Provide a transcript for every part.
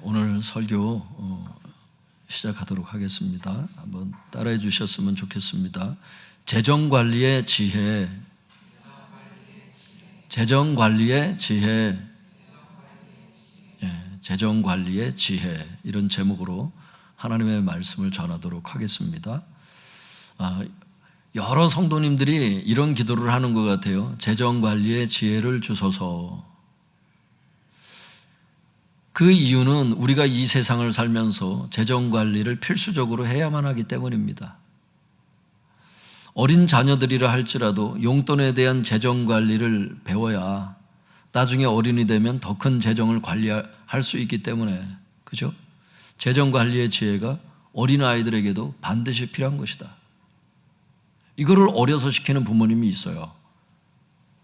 오늘 설교 시작하도록 하겠습니다. 한번 따라해 주셨으면 좋겠습니다. 재정관리의 지혜, 재정관리의 지혜, 재정관리의 지혜, 이런 제목으로 하나님의 말씀을 전하도록 하겠습니다. 여러 성도님들이 이런 기도를 하는 것 같아요. 재정관리의 지혜를 주소서. 그 이유는 우리가 이 세상을 살면서 재정관리를 필수적으로 해야만 하기 때문입니다. 어린 자녀들이라 할지라도 용돈에 대한 재정관리를 배워야 나중에 어른이 되면 더 큰 재정을 관리할 수 있기 때문에, 그죠? 재정관리의 지혜가 어린아이들에게도 반드시 필요한 것이다. 이거를 어려서 시키는 부모님이 있어요.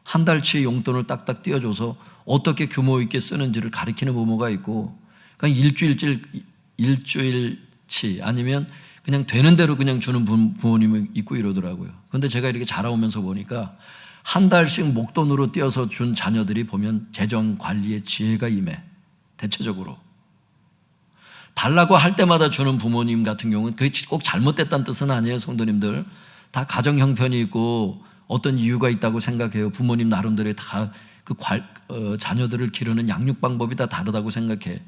한 달치 용돈을 딱딱 띄워줘서 어떻게 규모 있게 쓰는지를 가르치는 부모가 있고, 그냥 일주일치 아니면 그냥 되는 대로 그냥 주는 부모님이 있고 이러더라고요. 그런데 제가 이렇게 자라오면서 보니까 한 달씩 목돈으로 띄어서 준 자녀들이 보면 재정 관리의 지혜가 임해. 대체적으로 달라고 할 때마다 주는 부모님 같은 경우는 그게 꼭 잘못됐다는 뜻은 아니에요. 성도님들 다 가정 형편이 있고 어떤 이유가 있다고 생각해요. 부모님 나름대로 다 자녀들을 기르는 양육 방법이 다 다르다고 생각해.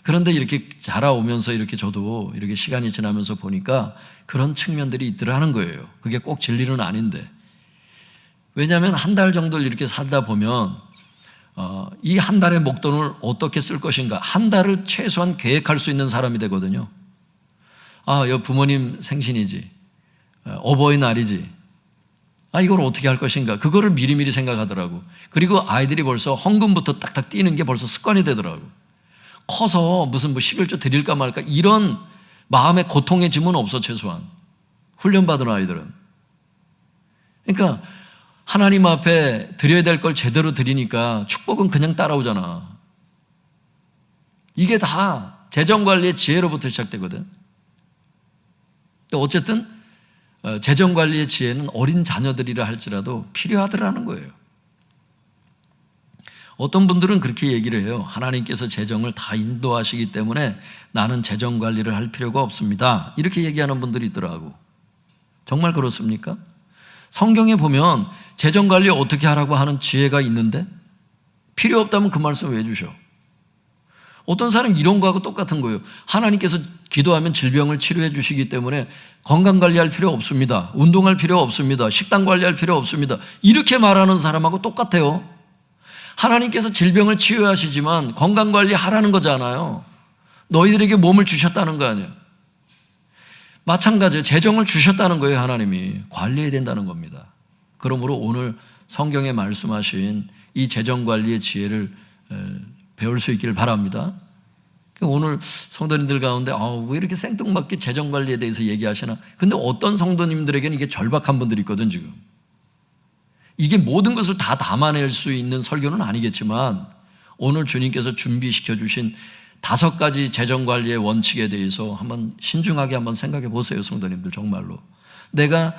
그런데 이렇게 자라오면서 이렇게 저도 이렇게 시간이 지나면서 보니까 그런 측면들이 있더라는 거예요. 그게 꼭 진리는 아닌데. 왜냐하면 한 달 정도를 이렇게 살다 보면 이 한 달의 목돈을 어떻게 쓸 것인가, 한 달을 최소한 계획할 수 있는 사람이 되거든요. 여 부모님 생신이지, 어버이날이지, 이걸 어떻게 할 것인가, 그거를 미리미리 생각하더라고. 그리고 아이들이 벌써 헌금부터 딱딱 띄는 게 벌써 습관이 되더라고. 커서 무슨 11조 드릴까 말까 이런 마음의 고통의 짐은 없어. 최소한 훈련받은 아이들은. 그러니까 하나님 앞에 드려야 될 걸 제대로 드리니까 축복은 그냥 따라오잖아. 이게 다 재정관리의 지혜로부터 시작되거든. 어쨌든 재정관리의 지혜는 어린 자녀들이라 할지라도 필요하더라는 거예요. 어떤 분들은 그렇게 얘기를 해요. 하나님께서 재정을 다 인도하시기 때문에 나는 재정관리를 할 필요가 없습니다. 이렇게 얘기하는 분들이 있더라고. 정말 그렇습니까? 성경에 보면 재정관리 어떻게 하라고 하는 지혜가 있는데 필요 없다면 그 말씀 왜 주셔? 어떤 사람이 이런 거하고 똑같은 거예요. 하나님께서 기도하면 질병을 치료해 주시기 때문에 건강관리할 필요 없습니다. 운동할 필요 없습니다. 식단 관리할 필요 없습니다. 이렇게 말하는 사람하고 똑같아요. 하나님께서 질병을 치유하시지만 건강관리 하라는 거잖아요. 너희들에게 몸을 주셨다는 거 아니에요. 마찬가지예요. 재정을 주셨다는 거예요. 하나님이 관리해야 된다는 겁니다. 그러므로 오늘 성경에 말씀하신 이 재정관리의 지혜를 배울 수 있기를 바랍니다. 오늘 성도님들 가운데 왜 이렇게 생뚱맞게 재정관리에 대해서 얘기하시나? 근데 어떤 성도님들에게는 이게 절박한 분들이 있거든. 지금 이게 모든 것을 다 담아낼 수 있는 설교는 아니겠지만 오늘 주님께서 준비시켜 주신 5가지 재정관리의 원칙에 대해서 한번 신중하게 한번 생각해 보세요. 성도님들, 정말로 내가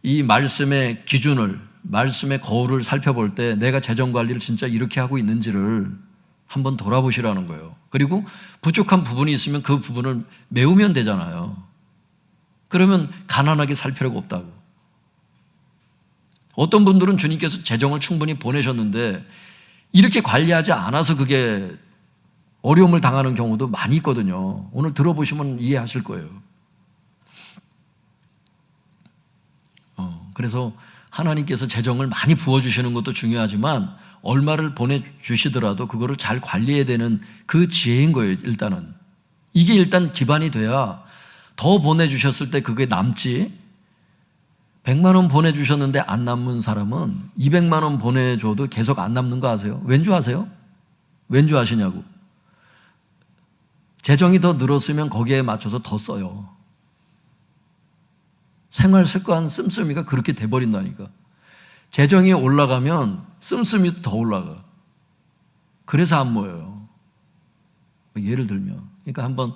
이 말씀의 기준을, 말씀의 거울을 살펴볼 때 내가 재정관리를 진짜 이렇게 하고 있는지를 한번 돌아보시라는 거예요. 그리고 부족한 부분이 있으면 그 부분을 메우면 되잖아요. 그러면 가난하게 살 필요가 없다고. 어떤 분들은 주님께서 재정을 충분히 보내셨는데 이렇게 관리하지 않아서 그게 어려움을 당하는 경우도 많이 있거든요. 오늘 들어보시면 이해하실 거예요. 그래서 하나님께서 재정을 많이 부어주시는 것도 중요하지만 얼마를 보내주시더라도 그거를 잘 관리해야 되는 그 지혜인 거예요. 일단은 이게 일단 기반이 돼야 더 보내주셨을 때 그게 남지. 100만 원 보내주셨는데 안 남는 사람은 200만 원 보내줘도 계속 안 남는 거 아세요? 왠 줄 아세요? 왠 줄 아시냐고. 재정이 더 늘었으면 거기에 맞춰서 더 써요. 생활 습관 씀씀이가 그렇게 돼버린다니까. 재정이 올라가면 씀씀이도 더 올라가. 그래서 안 모여요. 예를 들면, 그러니까 한번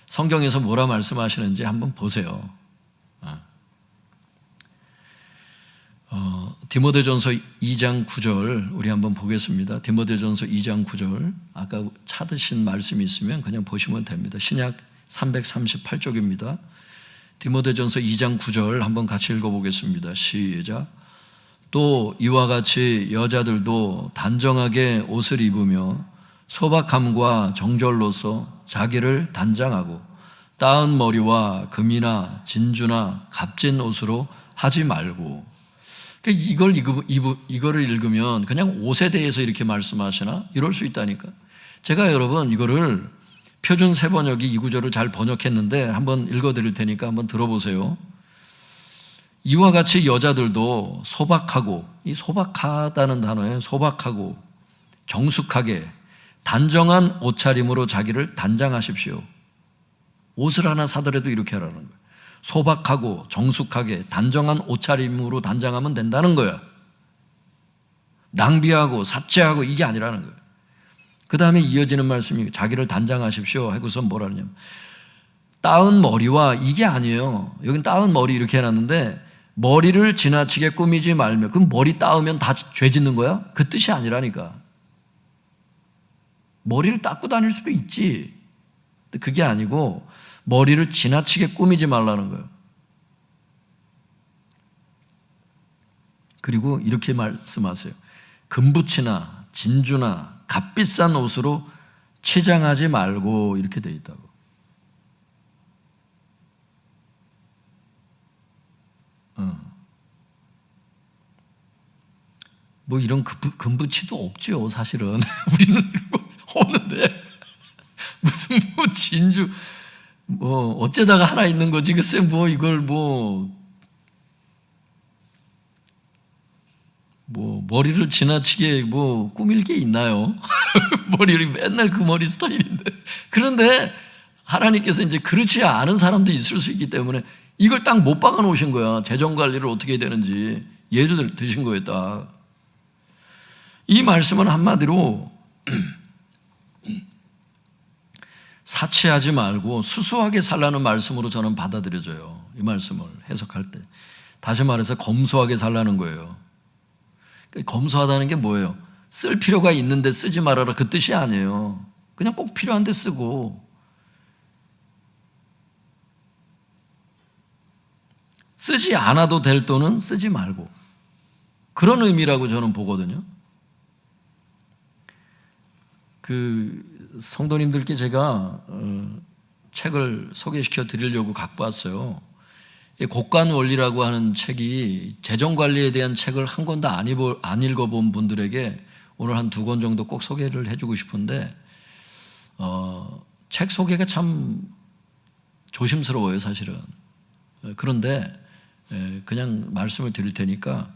성경에서 뭐라 말씀하시는지 한번 보세요. 디모데전서 2장 9절 우리 한번 보겠습니다. 디모데전서 2장 9절 아까 찾으신 말씀이 있으면 그냥 보시면 됩니다. 신약 338쪽입니다. 디모데전서 2장 9절 한번 같이 읽어보겠습니다. 시작. 또 이와 같이 여자들도 단정하게 옷을 입으며 소박함과 정절로서 자기를 단장하고 따은 머리와 금이나 진주나 값진 옷으로 하지 말고. 이거를 읽으면 그냥 옷에 대해서 이렇게 말씀하시나? 이럴 수 있다니까. 제가 여러분 이거를 표준 세번역이 이 구절을 잘 번역했는데 한번 읽어드릴 테니까 한번 들어보세요. 이와 같이 여자들도 소박하고, 이 소박하다는 단어에 소박하고 정숙하게 단정한 옷차림으로 자기를 단장하십시오. 옷을 하나 사더라도 이렇게 하라는 거예요. 소박하고 정숙하게 단정한 옷차림으로 단장하면 된다는 거야. 낭비하고 사치하고 이게 아니라는 거예요. 그 다음에 이어지는 말씀이 자기를 단장하십시오 하고서 뭐라 하냐면 따은 머리와, 이게 아니에요. 여긴 따은 머리 이렇게 해놨는데 머리를 지나치게 꾸미지 말며, 그럼 머리 따으면 다 죄 짓는 거야? 그 뜻이 아니라니까. 머리를 닦고 다닐 수도 있지. 근데 그게 아니고 머리를 지나치게 꾸미지 말라는 거예요. 그리고 이렇게 말씀하세요. 금붙이나 진주나 값비싼 옷으로 치장하지 말고, 이렇게 돼 있다고. 뭐 이런 금붙이도 없죠, 사실은. 우리는 이런 거 없는데 무슨 뭐 진주 뭐 어째다가 하나 있는 거지. 글쎄 뭐 이걸 뭐 머리를 지나치게 뭐 꾸밀 게 있나요? 머리를 맨날 그 머리 스타일인데. 그런데 하나님께서 이제 그렇지 않은 사람도 있을 수 있기 때문에 이걸 딱 못 박아 놓으신 거야. 재정 관리를 어떻게 해야 되는지 예를 드신 거예요, 딱. 이 말씀은 한마디로 사치하지 말고 수수하게 살라는 말씀으로 저는 받아들여져요. 이 말씀을 해석할 때. 다시 말해서 검소하게 살라는 거예요. 검소하다는 게 뭐예요? 쓸 필요가 있는데 쓰지 말아라, 그 뜻이 아니에요. 그냥 꼭 필요한데 쓰고, 쓰지 않아도 될 돈은 쓰지 말고, 그런 의미라고 저는 보거든요. 그 성도님들께 제가 책을 소개시켜 드리려고 갖고 왔어요. 곡간원리라고 하는 책이 재정관리에 대한 책을 한 권도 안 읽어본 분들에게 오늘 한 2권 정도 꼭 소개를 해주고 싶은데, 책 소개가 참 조심스러워요, 사실은. 그런데 그냥 말씀을 드릴 테니까,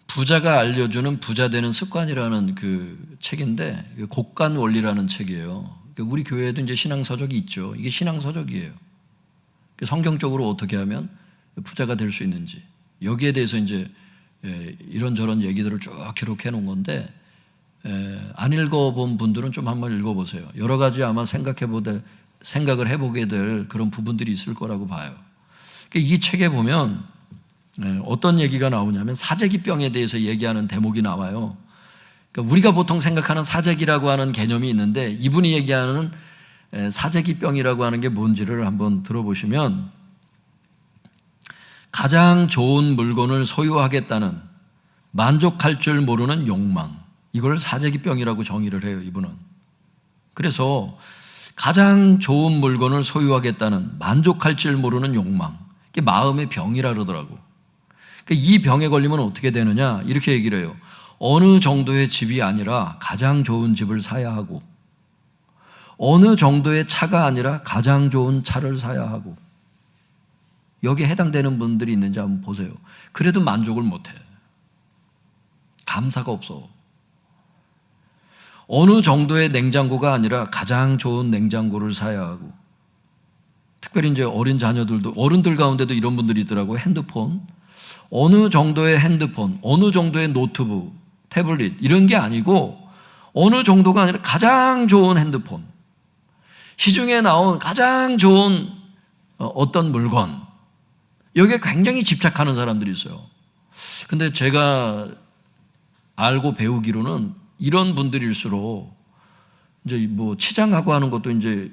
부자가 알려주는 부자 되는 습관이라는 그 책인데, 곡간원리라는 책이에요. 우리 교회에도 이제 신앙서적이 있죠. 이게 신앙서적이에요. 성경적으로 어떻게 하면 부자가 될 수 있는지, 여기에 대해서 이제 이런저런 얘기들을 쭉 기록해 놓은 건데, 안 읽어본 분들은 좀 한번 읽어보세요. 여러 가지 아마 생각을 해보게 될 그런 부분들이 있을 거라고 봐요. 이 책에 보면 어떤 얘기가 나오냐면 사재기병에 대해서 얘기하는 대목이 나와요. 그러니까 우리가 보통 생각하는 사재기라고 하는 개념이 있는데, 이분이 얘기하는 사재기병이라고 하는 게 뭔지를 한번 들어보시면, 가장 좋은 물건을 소유하겠다는 만족할 줄 모르는 욕망, 이걸 사재기병이라고 정의를 해요, 이분은. 그래서 가장 좋은 물건을 소유하겠다는 만족할 줄 모르는 욕망, 이게 마음의 병이라 그러더라고. 이 병에 걸리면 어떻게 되느냐, 이렇게 얘기를 해요. 어느 정도의 집이 아니라 가장 좋은 집을 사야 하고, 어느 정도의 차가 아니라 가장 좋은 차를 사야 하고. 여기에 해당되는 분들이 있는지 한번 보세요. 그래도 만족을 못해. 감사가 없어. 어느 정도의 냉장고가 아니라 가장 좋은 냉장고를 사야 하고. 특별히 이제 어린 자녀들도, 어른들 가운데도 이런 분들이 있더라고요. 핸드폰. 어느 정도의 핸드폰, 어느 정도의 노트북, 태블릿, 이런 게 아니고 어느 정도가 아니라 가장 좋은 핸드폰, 시중에 나온 가장 좋은 어떤 물건, 여기에 굉장히 집착하는 사람들이 있어요. 근데 제가 알고 배우기로는 이런 분들일수록 이제 뭐 치장하고 하는 것도 이제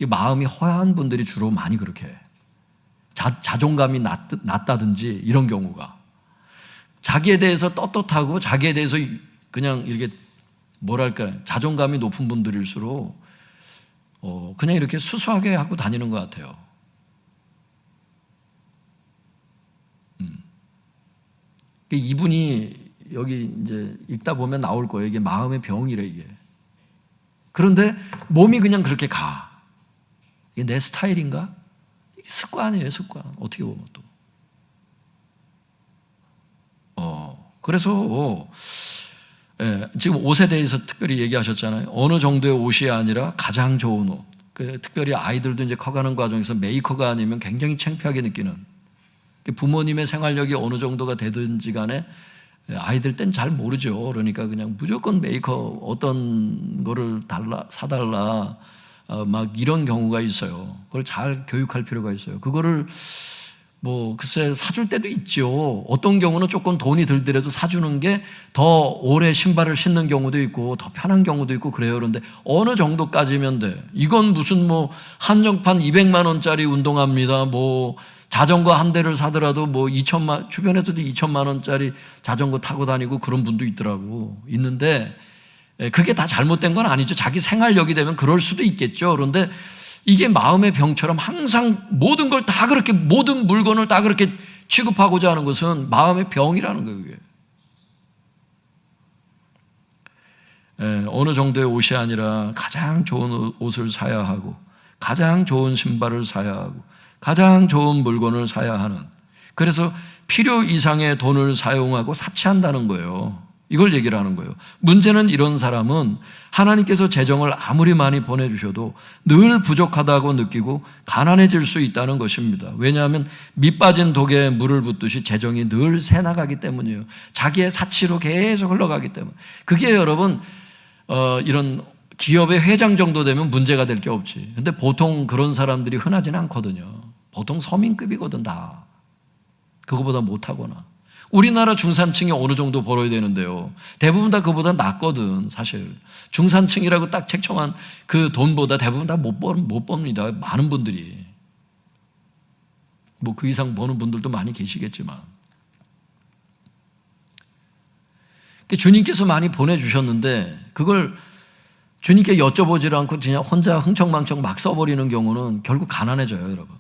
마음이 허한 분들이 주로 많이 그렇게 해. 자존감이 낮다든지 이런 경우가, 자기에 대해서 떳떳하고 자기에 대해서 그냥 이렇게 뭐랄까 자존감이 높은 분들일수록 그냥 이렇게 수수하게 하고 다니는 것 같아요. 이분이 여기 이제 읽다 보면 나올 거예요. 이게 마음의 병이래 이게. 그런데 몸이 그냥 그렇게 가. 이게 내 스타일인가? 이게 습관이에요, 습관. 어떻게 보면 또. 그래서 지금 옷에 대해서 특별히 얘기하셨잖아요. 어느 정도의 옷이 아니라 가장 좋은 옷. 특별히 아이들도 이제 커가는 과정에서 메이커가 아니면 굉장히 창피하게 느끼는, 부모님의 생활력이 어느 정도가 되든지 간에 아이들 땐 잘 모르죠. 그러니까 그냥 무조건 메이커 어떤 거를 사달라 막 이런 경우가 있어요. 그걸 잘 교육할 필요가 있어요. 그거를 뭐 글쎄 사줄 때도 있죠. 어떤 경우는 조금 돈이 들더라도 사주는 게 더 오래 신발을 신는 경우도 있고 더 편한 경우도 있고 그래요. 그런데 어느 정도까지면 돼. 이건 무슨 뭐 한정판 200만 원짜리 운동화입니다. 뭐 자전거 한 대를 사더라도 뭐 주변에서도 2천만 원짜리 자전거 타고 다니고 그런 분도 있는데 그게 다 잘못된 건 아니죠. 자기 생활력이 되면 그럴 수도 있겠죠. 그런데 이게 마음의 병처럼 항상 모든 걸 다 그렇게, 모든 물건을 다 그렇게 취급하고자 하는 것은 마음의 병이라는 거예요, 그게. 어느 정도의 옷이 아니라 가장 좋은 옷을 사야 하고, 가장 좋은 신발을 사야 하고, 가장 좋은 물건을 사야 하는, 그래서 필요 이상의 돈을 사용하고 사치한다는 거예요. 이걸 얘기를 하는 거예요. 문제는 이런 사람은 하나님께서 재정을 아무리 많이 보내주셔도 늘 부족하다고 느끼고 가난해질 수 있다는 것입니다. 왜냐하면 밑 빠진 독에 물을 붓듯이 재정이 늘 새나가기 때문이에요. 자기의 사치로 계속 흘러가기 때문에. 그게 여러분 이런 기업의 회장 정도 되면 문제가 될 게 없지. 근데 보통 그런 사람들이 흔하지는 않거든요. 보통 서민급이거든 다. 그거보다 못하거나. 우리나라 중산층이 어느 정도 벌어야 되는데요. 대부분 다 그보다 낫거든, 사실. 중산층이라고 딱 책정한 그 돈보다 대부분 다 못 법니다. 많은 분들이. 뭐 그 이상 버는 분들도 많이 계시겠지만. 주님께서 많이 보내주셨는데 그걸 주님께 여쭤보지 않고 그냥 혼자 흥청망청 막 써버리는 경우는 결국 가난해져요, 여러분.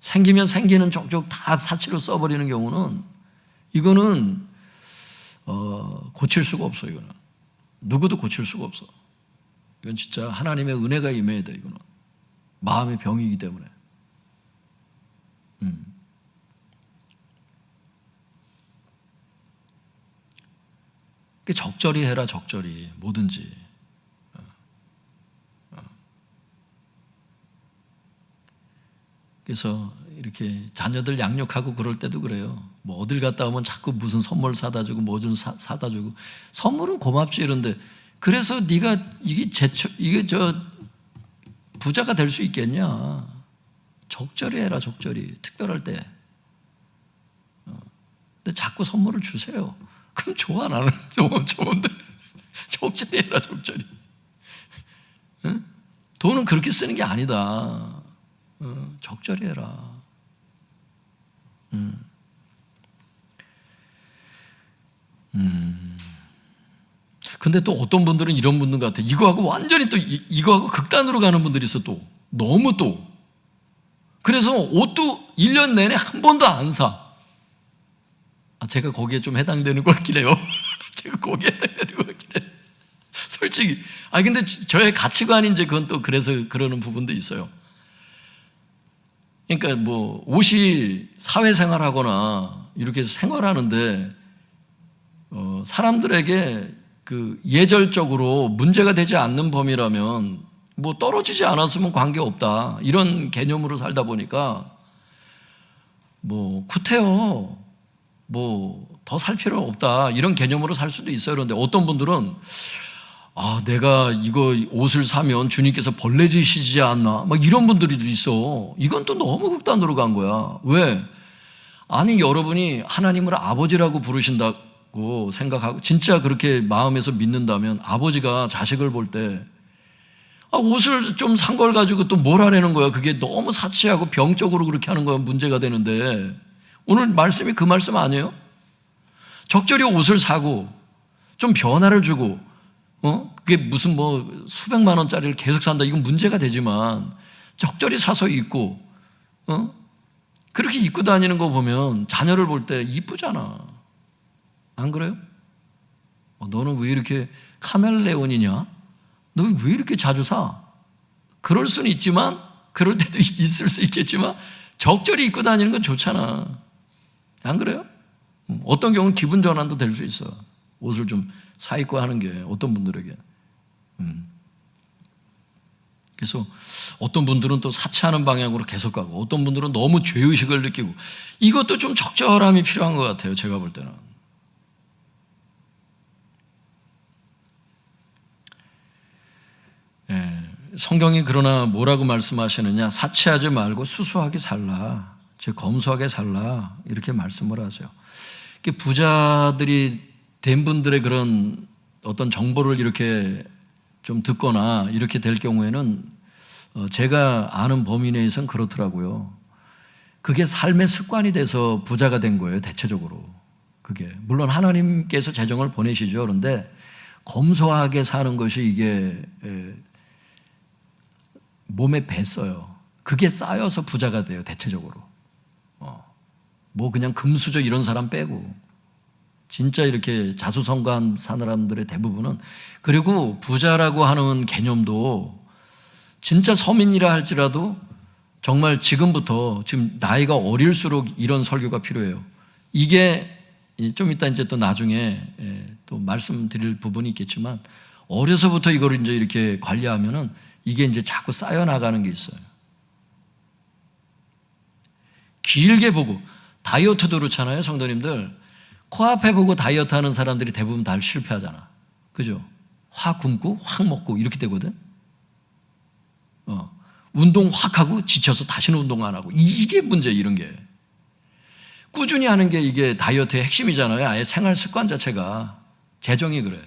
생기면 생기는 족족 다 사치로 써버리는 경우는 이거는 고칠 수가 없어. 이거는 누구도 고칠 수가 없어. 이건 진짜 하나님의 은혜가 임해야 돼. 이거는 마음의 병이기 때문에. 적절히 해라, 적절히 뭐든지. 그래서 이렇게 자녀들 양육하고 그럴 때도 그래요. 뭐 어딜 갔다 오면 자꾸 무슨 선물 사다 주고 뭐 좀 사다 주고. 선물은 고맙지 이런데 그래서 네가 이게 부자가 될 수 있겠냐? 적절히 해라, 적절히. 특별할 때. 근데 자꾸 선물을 주세요. 그럼 좋아, 나는 너무 좋은데. 적절히 해라, 적절히. 응? 돈은 그렇게 쓰는 게 아니다. 적절히 해라. 근데 또 어떤 분들은 이런 분들 같아. 이거하고 완전히 또 이거하고 극단으로 가는 분들이 있어. 또 너무 또. 그래서 옷도 1년 내내 한 번도 안 사. 제가 거기에 좀 해당되는 것 같긴 해요. 제가 거기에 해당되는 것 같긴 해요. 솔직히. 근데 저의 가치관이 이제 그건 또 그래서 그러는 부분도 있어요. 그러니까 뭐 옷이 사회생활하거나 이렇게 생활하는데 사람들에게 그 예절적으로 문제가 되지 않는 범위라면 뭐 떨어지지 않았으면 관계없다 이런 개념으로 살다 보니까 뭐 구태여 뭐 더 살 필요 없다 이런 개념으로 살 수도 있어요. 그런데 어떤 분들은 내가 이거 옷을 사면 주님께서 벌레 지시지 않나? 막 이런 분들이 있어. 이건 또 너무 극단으로 간 거야. 왜? 아니, 여러분이 하나님을 아버지라고 부르신다고 생각하고 진짜 그렇게 마음에서 믿는다면 아버지가 자식을 볼 때 옷을 좀 산 걸 가지고 또 뭘 하라는 거야. 그게 너무 사치하고 병적으로 그렇게 하는 건 문제가 되는데, 오늘 말씀이 그 말씀 아니에요? 적절히 옷을 사고 좀 변화를 주고, 그게 무슨 뭐 수백만 원짜리를 계속 산다, 이건 문제가 되지만 적절히 사서 입고 그렇게 입고 다니는 거 보면 자녀를 볼 때 이쁘잖아. 안 그래요? 너는 왜 이렇게 카멜레온이냐? 너 왜 이렇게 자주 사? 그럴 수는 있지만, 그럴 때도 있을 수 있겠지만 적절히 입고 다니는 건 좋잖아. 안 그래요? 어떤 경우는 기분 전환도 될 수 있어. 옷을 좀 사 입고 하는 게 어떤 분들에게. 그래서 어떤 분들은 또 사치하는 방향으로 계속 가고, 어떤 분들은 너무 죄의식을 느끼고, 이것도 좀 적절함이 필요한 것 같아요. 제가 볼 때는. 성경이 그러나 뭐라고 말씀하시느냐? 사치하지 말고 수수하게 살라, 즉 검소하게 살라, 이렇게 말씀을 하세요. 부자들이 된 분들의 그런 어떤 정보를 이렇게 좀 듣거나 이렇게 될 경우에는 제가 아는 범위 내에서는 그렇더라고요. 그게 삶의 습관이 돼서 부자가 된 거예요, 대체적으로. 그게 물론 하나님께서 재정을 보내시죠. 그런데 검소하게 사는 것이 이게 몸에 뱄어요. 그게 쌓여서 부자가 돼요, 대체적으로. 뭐 그냥 금수저 이런 사람 빼고, 진짜 이렇게 자수성가한 사람들의 대부분은. 그리고 부자라고 하는 개념도 진짜 서민이라 할지라도 정말 지금부터, 지금 나이가 어릴수록 이런 설교가 필요해요. 이게 좀 이따 이제 또 나중에 또 말씀드릴 부분이 있겠지만, 어려서부터 이걸 이제 이렇게 관리하면은 이게 이제 자꾸 쌓여 나가는 게 있어요. 길게 보고, 다이어트도 그렇잖아요, 성도님들. 코앞에 보고 다이어트 하는 사람들이 대부분 다 실패하잖아. 그죠? 확 굶고 확 먹고 이렇게 되거든. 운동 확 하고 지쳐서 다시는 운동 안 하고, 이게 문제. 이런 게 꾸준히 하는 게 이게 다이어트의 핵심이잖아요. 아예 생활 습관 자체가. 재정이 그래.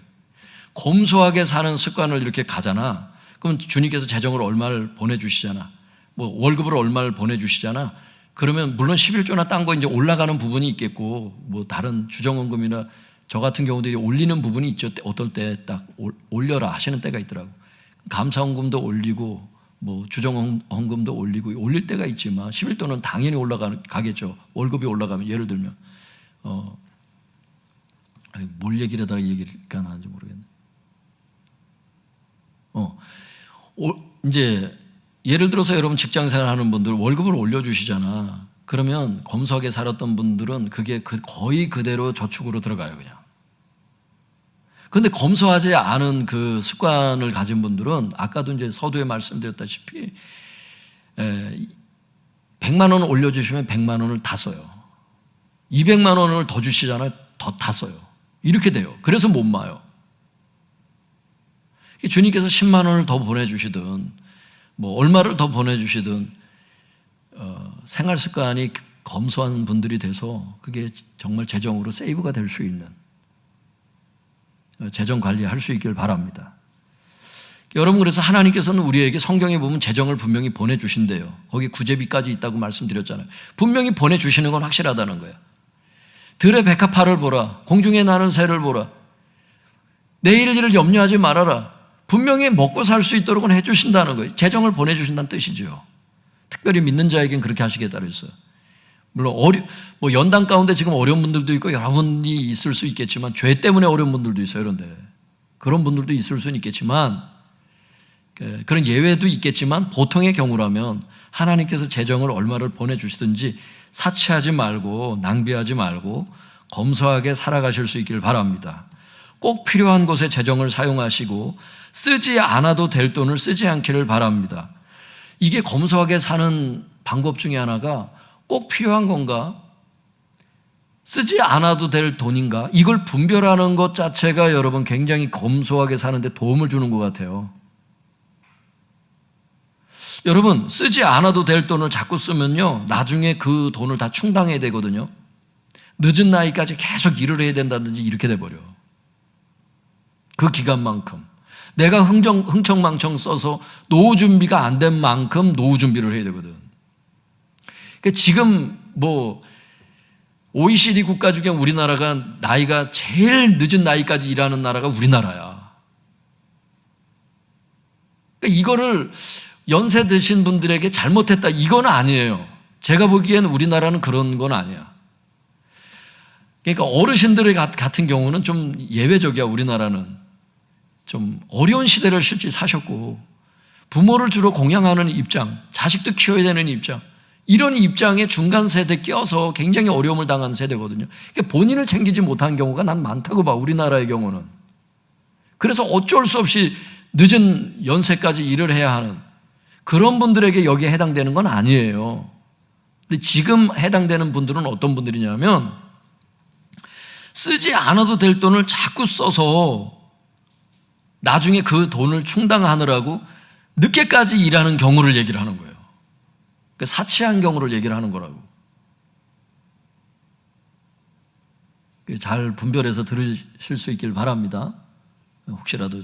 검소하게 사는 습관을 이렇게 가잖아. 그럼 주님께서 재정을 얼마를 보내주시잖아. 뭐 월급을 얼마를 보내주시잖아. 그러면 물론 11조나 딴 거 이제 올라가는 부분이 있겠고, 뭐 다른 주정헌금이나 저 같은 경우들이 올리는 부분이 있죠. 어떨 때 딱 올려라 하시는 때가 있더라고. 감사헌금도 올리고, 뭐 주정헌금도 올리고, 올릴 때가 있지만 11조는 당연히 올라가겠죠. 월급이 올라가면. 예를 들면 뭘 얘기를 하다가 얘기가 나는지 모르겠네. 이제 예를 들어서 여러분 직장생활 하는 분들 월급을 올려주시잖아. 그러면 검소하게 살았던 분들은 그게 거의 그대로 저축으로 들어가요, 그냥. 그런데 검소하지 않은 그 습관을 가진 분들은 아까도 이제 서두에 말씀드렸다시피 100만 원을 올려주시면 100만 원을 다 써요. 200만 원을 더 주시잖아요. 다 써요. 이렇게 돼요. 그래서 못 마요. 주님께서 10만 원을 더 보내주시든 뭐 얼마를 더 보내주시든 생활 습관이 검소한 분들이 돼서 그게 정말 재정으로 세이브가 될 수 있는, 재정 관리할 수 있길 바랍니다. 여러분, 그래서 하나님께서는 우리에게 성경에 보면 재정을 분명히 보내주신대요. 거기 구제비까지 있다고 말씀드렸잖아요. 분명히 보내주시는 건 확실하다는 거예요. 들의 백합화를 보라, 공중에 나는 새를 보라, 내일 일을 염려하지 말아라. 분명히 먹고 살 수 있도록은 해주신다는 거예요. 재정을 보내주신다는 뜻이죠. 특별히 믿는 자에겐 그렇게 하시겠다 그랬어요. 물론 뭐 연단 가운데 지금 어려운 분들도 있고 여러분이 있을 수 있겠지만, 죄 때문에 어려운 분들도 있어요. 그런데 그런 분들도 있을 수는 있겠지만, 그런 예외도 있겠지만, 보통의 경우라면 하나님께서 재정을 얼마를 보내주시든지 사치하지 말고 낭비하지 말고 검소하게 살아가실 수 있길 바랍니다. 꼭 필요한 곳에 재정을 사용하시고 쓰지 않아도 될 돈을 쓰지 않기를 바랍니다. 이게 검소하게 사는 방법 중에 하나가 꼭 필요한 건가? 쓰지 않아도 될 돈인가? 이걸 분별하는 것 자체가 여러분 굉장히 검소하게 사는데 도움을 주는 것 같아요. 여러분, 쓰지 않아도 될 돈을 자꾸 쓰면요, 나중에 그 돈을 다 충당해야 되거든요. 늦은 나이까지 계속 일을 해야 된다든지 이렇게 돼버려. 그 기간만큼. 내가 흥청망청 써서 노후 준비가 안 된 만큼 노후 준비를 해야 되거든. 그러니까 지금 OECD 국가 중에 우리나라가 나이가 제일 늦은 나이까지 일하는 나라가 우리나라야. 그러니까 이거를 연세 드신 분들에게 잘못했다, 이건 아니에요. 제가 보기엔 우리나라는 그런 건 아니야. 그러니까 어르신들 같은 경우는 좀 예외적이야. 우리나라는 좀 어려운 시대를 실제 사셨고, 부모를 주로 공양하는 입장, 자식도 키워야 되는 입장, 이런 입장에 중간 세대 껴서 굉장히 어려움을 당한 세대거든요. 그러니까 본인을 챙기지 못한 경우가 난 많다고 봐, 우리나라의 경우는. 그래서 어쩔 수 없이 늦은 연세까지 일을 해야 하는 그런 분들에게 여기에 해당되는 건 아니에요. 근데 지금 해당되는 분들은 어떤 분들이냐면, 쓰지 않아도 될 돈을 자꾸 써서 나중에 그 돈을 충당하느라고 늦게까지 일하는 경우를 얘기를 하는 거예요. 그러니까 사치한 경우를 얘기를 하는 거라고. 잘 분별해서 들으실 수 있길 바랍니다. 혹시라도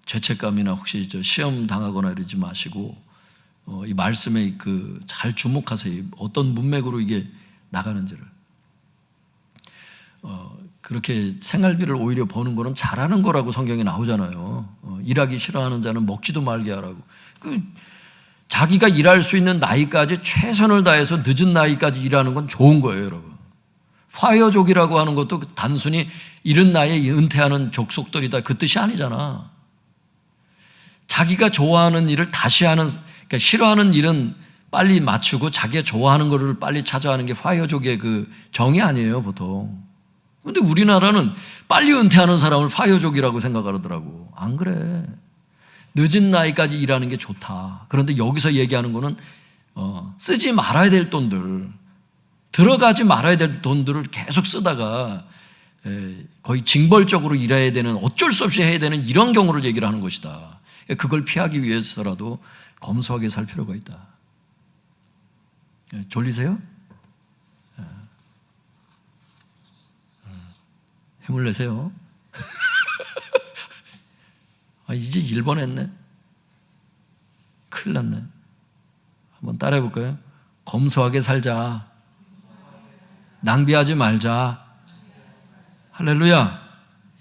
죄책감이나 혹시 시험 당하거나 이러지 마시고, 이 말씀에 잘 주목하세요. 어떤 문맥으로 이게 나가는지를. 그렇게 생활비를 오히려 버는 거는 잘하는 거라고 성경에 나오잖아요. 일하기 싫어하는 자는 먹지도 말게 하라고. 자기가 일할 수 있는 나이까지 최선을 다해서 늦은 나이까지 일하는 건 좋은 거예요, 여러분. 파이어족이라고 하는 것도 단순히 이른 나이에 은퇴하는 족속들이다, 그 뜻이 아니잖아. 자기가 좋아하는 일을 다시 하는, 그러니까 싫어하는 일은 빨리 맞추고 자기가 좋아하는 거를 빨리 찾아하는 게 파이어족의 그 정의 아니에요, 보통. 근데 우리나라는 빨리 은퇴하는 사람을 파이어족이라고 생각하더라고. 안 그래. 늦은 나이까지 일하는 게 좋다. 그런데 여기서 얘기하는 거는 쓰지 말아야 될 돈들, 들어가지 말아야 될 돈들을 계속 쓰다가 거의 징벌적으로 일해야 되는, 어쩔 수 없이 해야 되는 이런 경우를 얘기를 하는 것이다. 그걸 피하기 위해서라도 검소하게 살 필요가 있다. 졸리세요? 힘을 내세요. 이제 1번 했네. 큰일 났네. 한번 따라해 볼까요? 검소하게 살자. 낭비하지 말자. 할렐루야.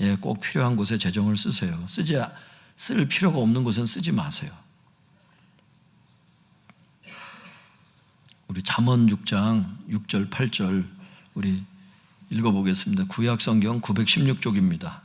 예, 꼭 필요한 곳에 재정을 쓰세요. 쓸 필요가 없는 곳은 쓰지 마세요. 우리 잠언 6장 6절 8절 우리 읽어보겠습니다. 구약 성경 916쪽입니다.